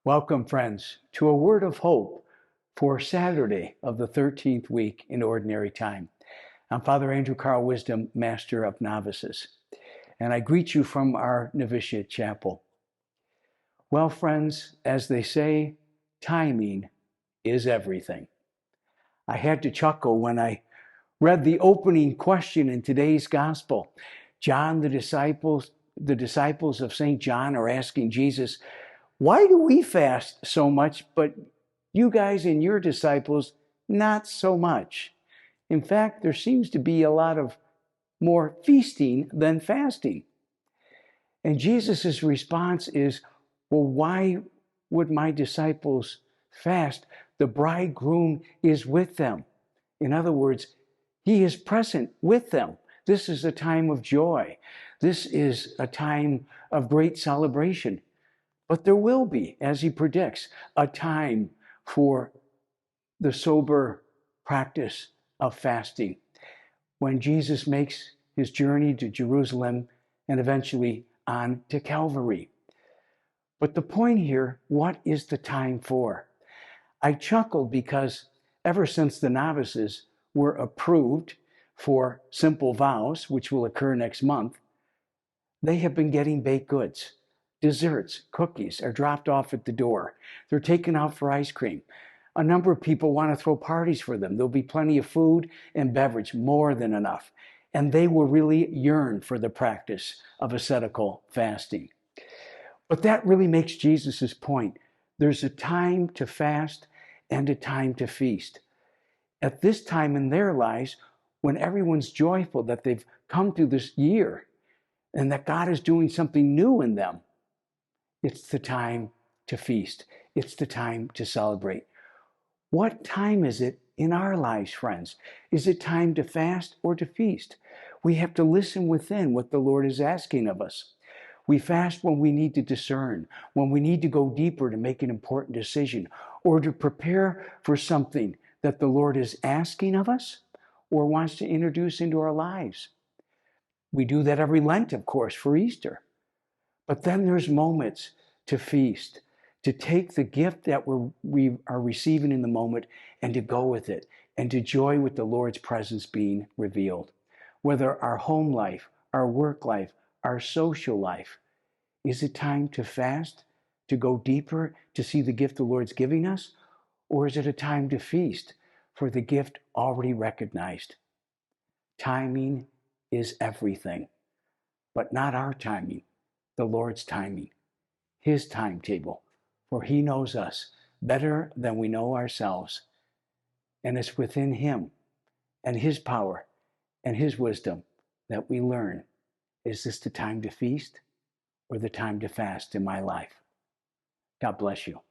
Welcome, friends, to a word of hope for Saturday of the 13th week in Ordinary Time. I'm Father Andrew Carl Wisdom, Master of Novices, and I greet you from our Novitiate Chapel. Well, friends, as they say, timing is everything. I had to chuckle when I read the opening question in today's Gospel. The disciples of St. John are asking Jesus, why do we fast so much, but you guys and your disciples, not so much? In fact, there seems to be a lot of more feasting than fasting. And Jesus' response is, well, why would my disciples fast? The bridegroom is with them. In other words, he is present with them. This is a time of joy. This is a time of great celebration. But there will be, as he predicts, a time for the sober practice of fasting when Jesus makes his journey to Jerusalem and eventually on to Calvary. But the point here, what is the time for? I chuckled because ever since the novices were approved for simple vows, which will occur next month, they have been getting baked goods. Desserts, cookies are dropped off at the door. They're taken out for ice cream. A number of people want to throw parties for them. There'll be plenty of food and beverage, more than enough. And they will really yearn for the practice of ascetical fasting. But that really makes Jesus' point. There's a time to fast and a time to feast. At this time in their lives, when everyone's joyful that they've come through this year and that God is doing something new in them, it's the time to feast. It's the time to celebrate. What time is it in our lives, friends? Is it time to fast or to feast? We have to listen within what the Lord is asking of us. We fast when we need to discern, when we need to go deeper to make an important decision, or to prepare for something that the Lord is asking of us or wants to introduce into our lives. We do that every Lent, of course, for Easter. But then there's moments to feast, to take the gift that we are receiving in the moment and to go with it and to joy with the Lord's presence being revealed. Whether our home life, our work life, our social life, is it time to fast, to go deeper, to see the gift the Lord's giving us? Or is it a time to feast for the gift already recognized? Timing is everything, but not our timing. The Lord's timing, his timetable, for he knows us better than we know ourselves. And it's within him and his power and his wisdom that we learn, is this the time to feast or the time to fast in my life? God bless you.